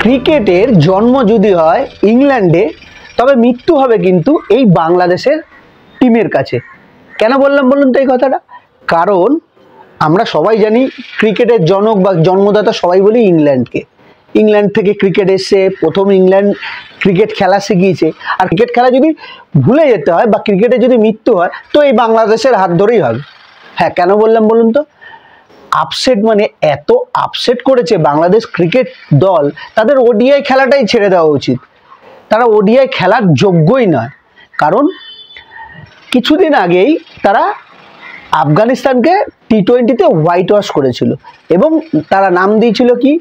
ক্রিকেটের জন্ম যদি হয় ইংল্যান্ডে, তবে মৃত্যু হবে কিন্তু এই বাংলাদেশের টিমের কাছে। কেন বললাম বলুন তো এই কথাটা? কারণ আমরা সবাই জানি ক্রিকেটের জনক বা জন্মদাতা সবাই বলি ইংল্যান্ডকে। ইংল্যান্ড থেকে ক্রিকেট এসছে, প্রথম ইংল্যান্ড ক্রিকেট খেলা শিখিয়েছে। আর ক্রিকেট খেলা যদি ভুলে যেতে হয় বা ক্রিকেটে যদি মৃত্যু হয়, তো এই বাংলাদেশের হাত ধরেই হবে। হ্যাঁ, কেন বললাম বলুন তো? আপসেট, মানে এত আপসেট করেছে বাংলাদেশ ক্রিকেট দল, তাদের ওডিআই খেলাটাই ছেড়ে দেওয়া উচিত। তারা ওডিআই খেলার যোগ্যই নয়। কারণ কিছুদিন আগেই তারা আফগানিস্তানকে টি-20-তে হোয়াইট ওয়াশ করেছিল এবং তারা নাম দিয়েছিল কি?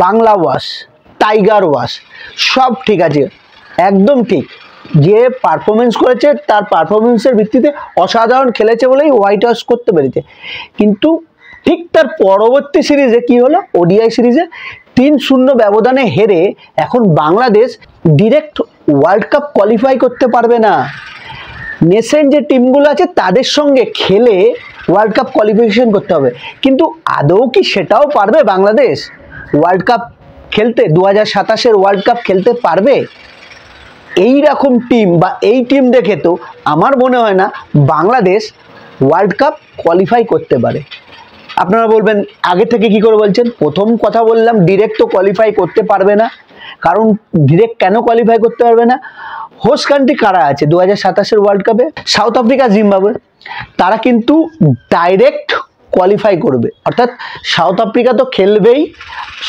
Bangla wash, tiger wash. সব ঠিক আছে, একদম ঠিক। যে পারফরমেন্স করেছে তার পারফরমেন্সের ভিত্তিতে অসাধারণ খেলেছে বলেই হোয়াইট ওয়াশ করতে পেরেছে। কিন্তু ঠিক তার পরবর্তী সিরিজে কি হলো? ওডিআই সিরিজে 3-0 ব্যবধানে হেরে এখন Bangladesh direct world cup qualify করতে পারবে না। নেশন যে টিমগুলো আছে তাদের সঙ্গে খেলে ওয়ার্ল্ড কাপ কোয়ালিফিকেশন করতে হবে। কিন্তু আদৌ কি সেটাও পারবে বাংলাদেশ ওয়ার্ল্ড কাপ খেলতে? 2027-এর ওয়ার্ল্ড কাপ খেলতে পারবে? এই রকম টিম বা এই টিম দেখে তো আমার মনে হয় না বাংলাদেশ ওয়ার্ল্ড কাপ কোয়ালিফাই করতে পারে। আপনারা বলবেন আগে থেকে কি করে বলছেন? প্রথম কথা বললাম, ডিরেক্ট তো কোয়ালিফাই করতে পারবে না। কারণ ডিরেক্ট কেন কোয়ালিফাই করতে পারবে না? হোস্ট কান্ট্রি কারা আছে 2027-এর ওয়ার্ল্ড কাপে? South Africa, Zimbabwe. তারা কিন্তু ডাইরেক্ট কোয়ালিফাই করবে, অর্থাৎ সাউথ আফ্রিকা তো খেলবেই,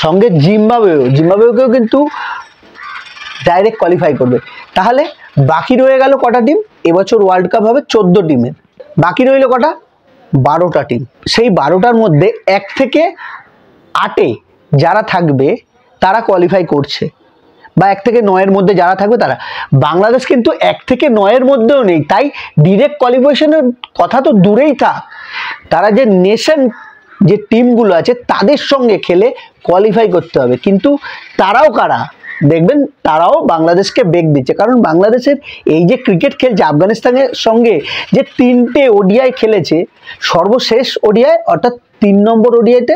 সঙ্গে জিম্বাবুয়েকেও কিন্তু ডাইরেক্ট কোয়ালিফাই করবে। তাহলে বাকি রয়ে গেল কটা টিম? এবছর ওয়ার্ল্ড কাপ হবে 14 টিমের। বাকি রইল কটা? 12টা টিম। সেই 12টার মধ্যে 1 থেকে 8-এ যারা থাকবে তারা কোয়ালিফাই করছে, বা 1 থেকে 9-এর মধ্যে যারা থাকবে তারা। বাংলাদেশ কিন্তু 1 থেকে 9-এর মধ্যেও নেই, তাই ডিরেক্ট কোয়ালিফিকেশনের কথা তো দূরেই থাক। তারা যে নেশন যে টিমগুলো আছে তাদের সঙ্গে খেলে কোয়ালিফাই করতে হবে। কিন্তু তারাও কারা? দেখবেন তারাও বাংলাদেশকে বেগ দিচ্ছে। কারণ বাংলাদেশের এই যে ক্রিকেট খেলছে আফগানিস্তানের সঙ্গে, যে 3টে ওডিআই খেলেছে, সর্বশেষ ওডিআই অর্থাৎ 3 নম্বর ওডিআইতে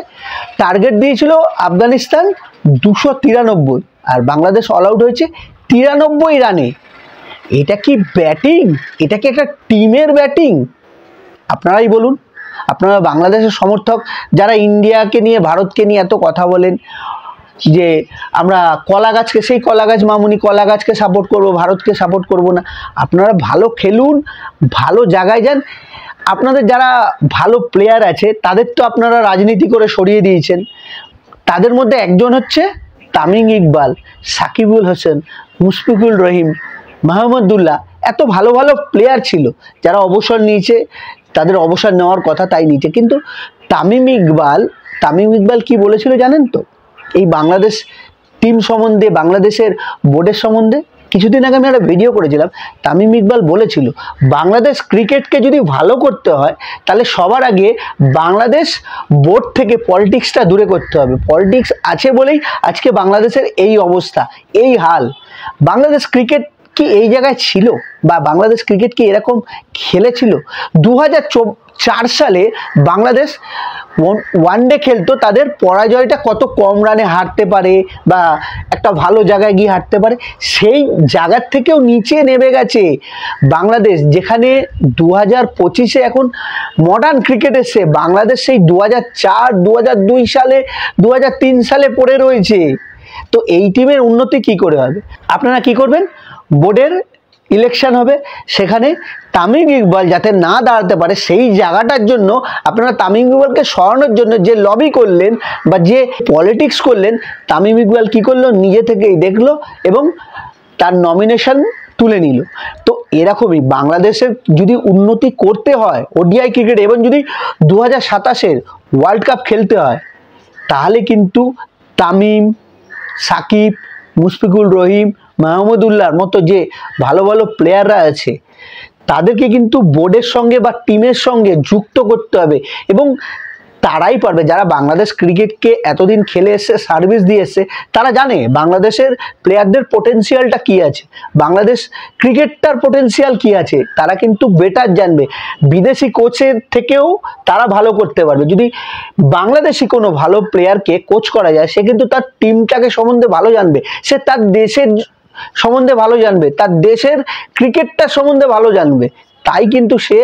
টার্গেট দিয়েছিল আফগানিস্তান 293, আর বাংলাদেশ অল আউট হয়েছে 93 রানে। এটা কি ব্যাটিং? এটা কি একটা টিমের ব্যাটিং? আপনারাই বলুন। আপনারা বাংলাদেশের সমর্থক যারা ইন্ডিয়াকে নিয়ে, ভারতকে নিয়ে এত কথা বলেন যে আমরা কলা গাছকে, সেই কলা গাছ মামুনি কলা গাছকে সাপোর্ট করব, ভারতকে সাপোর্ট করব না। আপনারা ভালো খেলুন, ভালো জায়গায় যান। আপনাদের যারা ভালো প্লেয়ার আছে তাদের তো আপনারা রাজনীতি করে সরিয়ে দিয়েছেন। তাদের মধ্যে একজন হচ্ছে তামিম ইকবাল, সাকিবুল হোসেন, মুশফিকুর রহিম, মাহমুদুল্লাহ। এত ভালো ভালো প্লেয়ার ছিল যারা অবসর নিয়েছে, তাদের অবসর নেওয়ার কথা তাই নিয়েছে। কিন্তু তামিম ইকবাল কি বলেছিল জানেন তো? এই বাংলাদেশ টিম সম্বন্ধে, বাংলাদেশের বোর্ডের সম্বন্ধে কিছুদিন আগে আমি একটা ভিডিও করেছিলাম। তামিম ইকবাল বলেছিল বাংলাদেশ ক্রিকেটকে যদি ভালো করতে হয় তাহলে সবার আগে বাংলাদেশ বোর্ড থেকে পলিটিক্সটা দূরে করতে হবে। পলিটিক্স আছে বলেই আজকে বাংলাদেশের এই অবস্থা, এই হাল। বাংলাদেশ ক্রিকেট কি এই জায়গায় ছিল, বা বাংলাদেশ ক্রিকেট কি এরকম খেলেছিল? 2004 সালে বাংলাদেশ ওয়ানডে খেলতো, তাদের পরাজয়টা কত কম রানে হারতে পারে বা একটা ভালো জায়গায় গিয়ে হারতে পারে, সেই জায়গার থেকেও নিচে নেমে গেছে বাংলাদেশ। যেখানে 2025-এ এখন মডার্ন ক্রিকেট এসছে, বাংলাদেশ সেই 2004, 2002 সালে, 2003 সালে পড়ে রয়েছে। তো এই টিমের উন্নতি কি করে হবে? আপনারা কি করবেন? বোর্ডের ইলেকশন হবে, সেখানে তামিম ইকবাল যাতে না দাঁড়াতে পারে সেই জায়গাটার জন্য আপনারা তামিম ইকবালকে সরানোর জন্য যে লবি করলেন বা যে পলিটিক্স করলেন, তামিম ইকবাল কি করলো? নিজে থেকেই দেখলো এবং তার নমিনেশন তুলে নিল। তো এরকমই বাংলাদেশের যদি উন্নতি করতে হয় ওডিআই ক্রিকেট, এবং যদি 2027-এর ওয়ার্ল্ড কাপ খেলতে হয়, তাহলে কিন্তু তামিম, সাকিব, মুশফিকুর রহিম, মাহমুদুল্লাহর মতো যে ভালো ভালো প্লেয়াররা আছে তাদেরকে কিন্তু বোর্ডের সঙ্গে বা টিমের সঙ্গে যুক্ত করতে হবে। এবং তারাই পারবে, যারা বাংলাদেশ ক্রিকেটকে এতদিন খেলে এসছে, সার্ভিস দিয়ে এসছে, তারা জানে বাংলাদেশের প্লেয়ারদের পোটেনশিয়ালটা কি আছে, বাংলাদেশ ক্রিকেটটার পোটেনশিয়াল কি আছে, তারা কিন্তু বেটার জানবে। বিদেশি কোচের থেকেও তারা ভালো করতে পারবে। যদি বাংলাদেশি কোনো ভালো প্লেয়ারকে কোচ করা যায়, সে কিন্তু তার টিমটাকে সম্বন্ধে ভালো জানবে, সে তার দেশের সম্বন্ধে ভালো জানবে, তার দেশের ক্রিকেটটার সম্বন্ধে ভালো জানবে। তাই কিন্তু সে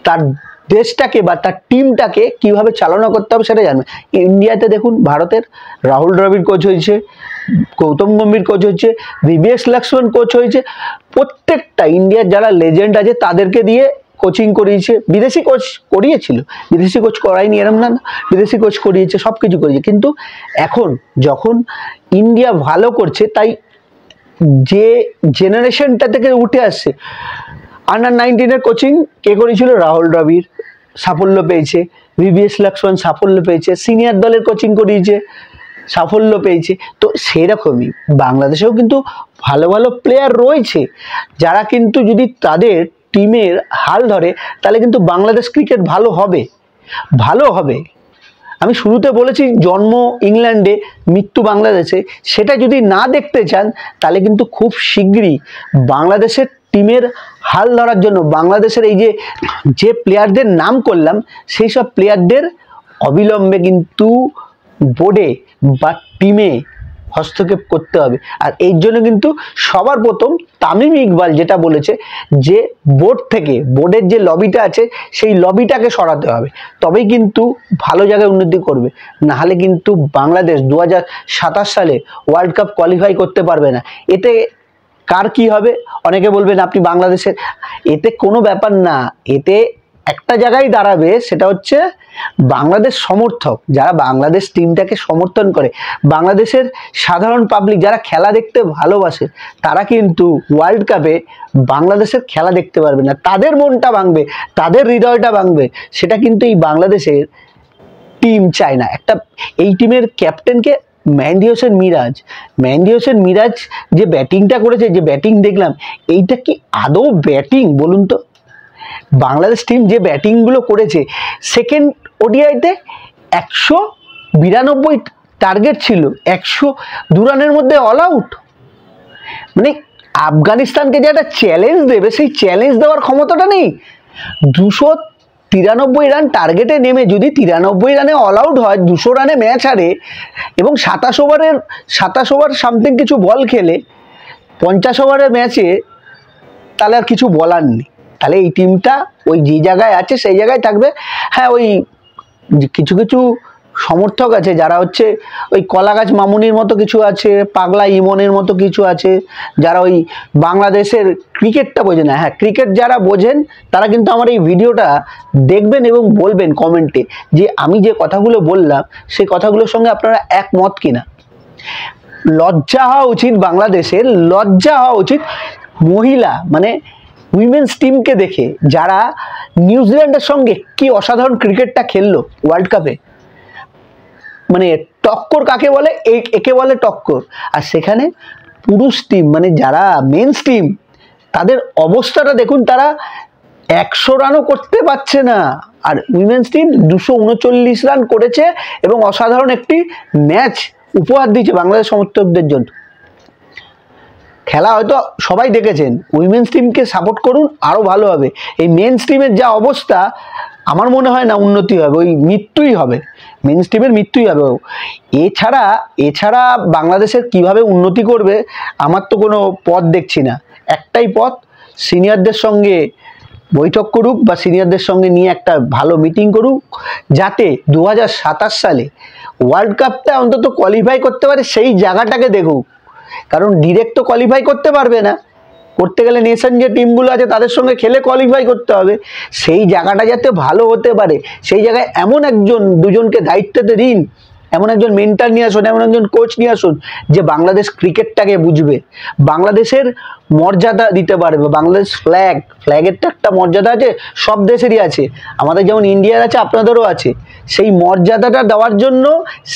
তার দেশটাকে বা তার টিমটাকে কিভাবে চালনা করতে হবে সেটা জানবে। ইন্ডিয়াতে দেখুন, ভারতের রাহুল দ্রাবিড় কোচ হয়েছে, গৌতম গম্ভীর কোচ হয়েছে, VVS লক্ষ্মণ কোচ হয়েছে, প্রত্যেকটা ইন্ডিয়ার যারা লেজেন্ড আছে তাদেরকে দিয়ে কোচিং করিয়েছে। বিদেশি কোচ করিয়েছিল, বিদেশি কোচ করায়নি এরম না, বিদেশি কোচ করিয়েছে, সব কিছু করিয়েছে। কিন্তু এখন যখন ইন্ডিয়া ভালো করছে, তাই যে জেনারেশনটা থেকে উঠে আসছে, আন্ডার-19 কোচিং কে করেছিল? রাহুল দ্রাবিড়, সাফল্য পেয়েছে। VVS লক্ষ্মণ সাফল্য পেয়েছে। সিনিয়র দলের কোচিং করিয়েছে, সাফল্য পেয়েছে। তো সেরকমই বাংলাদেশেও কিন্তু ভালো ভালো প্লেয়ার রয়েছে, যারা কিন্তু যদি তাদের টিমের হাল ধরে, তাহলে কিন্তু বাংলাদেশ ক্রিকেট ভালো হবে, ভালো হবে। আমি শুরুতে বলেছি জন্ম ইংল্যান্ডে, মৃত্যু বাংলাদেশে। সেটা যদি না দেখতে চান, তাহলে কিন্তু খুব শীঘ্রই বাংলাদেশের টিমের হাল ধরার জন্য, বাংলাদেশের এই যে প্লেয়ারদের নাম করলাম, সেই সব প্লেয়ারদের অবিলম্বে কিন্তু বোর্ডে বা টিমে হস্তক্ষেপ করতে হবে। আর এই জন্য কিন্তু সবার প্রথম তামিম ইকবাল যেটা বলেছে, যে বোর্ড থেকে, বোর্ডের যে লবিটা আছে সেই লবিটাকে সরাতে হবে, তবেই কিন্তু ভালো জায়গায় উন্নতি করবে। নাহলে কিন্তু বাংলাদেশ 2027 সালে ওয়ার্ল্ড কাপ কোয়ালিফাই করতে পারবে না। এতে কার কি হবে? অনেকে বলবেন আপনি বাংলাদেশের, এতে কোনো ব্যাপার না, এতে একটা জায়গায় দাঁড়াবে, সেটা হচ্ছে বাংলাদেশ সমর্থক, যারা বাংলাদেশ টিমটাকে সমর্থন করে, বাংলাদেশের সাধারণ পাবলিক যারা খেলা দেখতে ভালোবাসে, তারা কিন্তু ওয়ার্ল্ড কাপে বাংলাদেশের খেলা দেখতে পারবে না, তাদের মনটা ভাঙবে, তাদের হৃদয়টা ভাঙবে। সেটা কিন্তু এই বাংলাদেশের টিম চায় না। এই টিমের ক্যাপ্টেনকে মেহেদী হোসেন মিরাজ যে ব্যাটিংটা করেছে, যে ব্যাটিং দেখলাম, এইটা কি আদৌ ব্যাটিং বলুন তো? বাংলাদেশ টিম যে ব্যাটিংগুলো করেছে, সেকেন্ড ওডিআইতে 192 টার্গেট ছিল, 102 রানের মধ্যে অল আউট। মানে আফগানিস্তানকে যে একটা চ্যালেঞ্জ দেবে, সেই চ্যালেঞ্জ দেওয়ার ক্ষমতাটা নেই। 293 রান টার্গেটে নেমে যদি 93 রানে অল আউট হয়, 200 রানে ম্যাচ হারে, এবং 27 ওভার সামথিং কিছু বল খেলে 50 ওভারের ম্যাচে, তাহলে আর কিছু বলার নেই। তাহলে এই টিমটা ওই যে জায়গায় আছে সেই জায়গায় থাকবে। হ্যাঁ, ওই কিছু কিছু সমর্থক আছে যারা হচ্ছে ওই কলাগাছ মামুনির মতো কিছু আছে, পাগলা ইমনের মতো কিছু আছে, যারা ওই বাংলাদেশের ক্রিকেটটা বোঝে না। হ্যাঁ, ক্রিকেট যারা বোঝেন তারা কিন্তু আমার এই ভিডিওটা দেখবেন এবং বলবেন কমেন্টে যে আমি যে কথাগুলো বললাম, সেই কথাগুলোর সঙ্গে আপনারা একমত কিনা। লজ্জা হওয়া উচিত, বাংলাদেশের লজ্জা হওয়া উচিত মহিলা মানে উইমেন্স টিমকে দেখে, যারা নিউজিল্যান্ডের সঙ্গে কি অসাধারণ ক্রিকেটটা খেললো ওয়ার্ল্ড কাপে। মানে টক্কর কাকে বলে? একে বলে টক্কর। আর সেখানে পুরুষ টিম মানে যারা মেন্স টিম, তাদের অবস্থাটা দেখুন, তারা 100 রানও করতে পারছে না। আর উইমেন্স টিম 239 রান করেছে এবং অসাধারণ একটি ম্যাচ উপহার দিয়েছে বাংলাদেশ সমর্থকদের জন্য। খেলা হয়তো সবাই দেখেছেন, উইমেন্স টিমকে সাপোর্ট করুন, আরও ভালো হবে। এই মেন্স টিমের যা অবস্থা, আমার মনে হয় না উন্নতি হবে, ওই মৃত্যুই হবে, মেন্স টিমের মৃত্যুই হবে। এছাড়া বাংলাদেশের কিভাবে উন্নতি করবে, আমার তো কোনো পথ দেখছি না। একটাই পথ, সিনিয়রদের সঙ্গে বৈঠক করুক বা সিনিয়রদের সঙ্গে নিয়ে একটা ভালো মিটিং করুক, যাতে 2027 সালে ওয়ার্ল্ড কাপটা অন্তত কোয়ালিফাই করতে পারে, সেই জায়গাটাকে দেখুক। কারণ ডিরেক্ট তো কোয়ালিফাই করতে পারবে না, করতে গেলে নেশন যে টিমগুলো আছে তাদের সঙ্গে খেলে কোয়ালিফাই করতে হবে। সেই জায়গাটা যাতে ভালো হতে পারে, সেই জায়গায় এমন দুজনকে দায়িত্বতে দিন, এমন একজন মেন্টর নিয়ে আসুন, এমন একজন কোচ নিয়ে আসুন, যে বাংলাদেশ ক্রিকেটটাকে বুঝবে, বাংলাদেশের মর্যাদা দিতে পারবে। বাংলাদেশ ফ্ল্যাগের তো একটা মর্যাদা আছে, সব দেশেরই আছে, আমাদের যেমন ইন্ডিয়ার আছে, আপনাদেরও আছে। সেই মর্যাদাটা দেওয়ার জন্য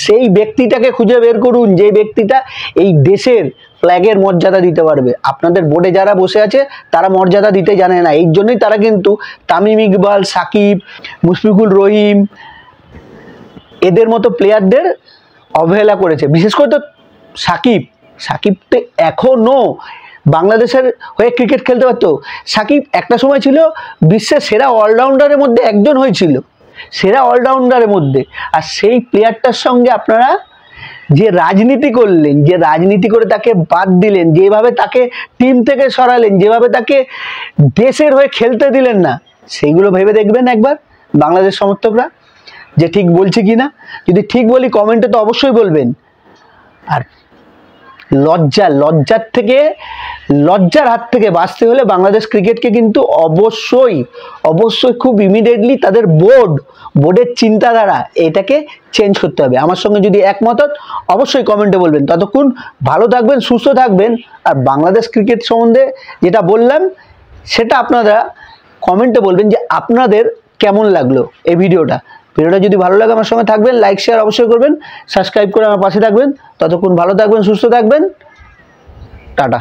সেই ব্যক্তিটাকে খুঁজে বের করুন, যে ব্যক্তিটা এই দেশের ফ্ল্যাগের মর্যাদা দিতে পারবে। আপনাদের বোর্ডে যারা বসে আছে তারা মর্যাদা দিতে জানে না, এই জন্যই তারা কিন্তু তামিম ইকবাল, সাকিব, মুশফিকুর রহিম, এদের মতো প্লেয়ারদের অবহেলা করেছে। বিশেষ করে তো সাকিব তো এখনও বাংলাদেশের হয়ে ক্রিকেট খেলতে পারতো। সাকিব একটা সময় ছিল বিশ্বের সেরা অলরাউন্ডারের মধ্যে একজন হয়েছিল, সেরা অলরাউন্ডারের মধ্যে। আর সেই প্লেয়ারটার সঙ্গে আপনারা যে রাজনীতি করলেন, যে রাজনীতি করে তাকে বাদ দিলেন, যেভাবে তাকে টিম থেকে সরালেন, যেভাবে তাকে দেশের হয়ে খেলতে দিলেন না, সেইগুলো ভেবে দেখবেন একবার বাংলাদেশ সমর্থকরা যে ঠিক বলছি কি না। যদি ঠিক বলি কমেন্টে তো অবশ্যই বলবেন। আর লজ্জার হাত থেকে বাঁচতে হলে বাংলাদেশ ক্রিকেটকে কিন্তু অবশ্যই খুব ইমিডিয়েটলি তাদের বোর্ডের চিন্তাধারা এটাকে চেঞ্জ করতে হবে। আমার সঙ্গে যদি একমত অবশ্যই কমেন্টে বলবেন। ততক্ষণ ভালো থাকবেন, সুস্থ থাকবেন। আর বাংলাদেশ ক্রিকেট সম্বন্ধে যেটা বললাম সেটা আপনারা কমেন্টে বলবেন যে আপনাদের কেমন লাগলো এই ভিডিওটা যদি ভালো লাগে আমার সঙ্গে থাকবেন, লাইক শেয়ার অবশ্যই করবেন, সাবস্ক্রাইব করে আমার পাশে থাকবেন। ততক্ষণ ভালো থাকবেন, সুস্থ থাকবেন, টাটা।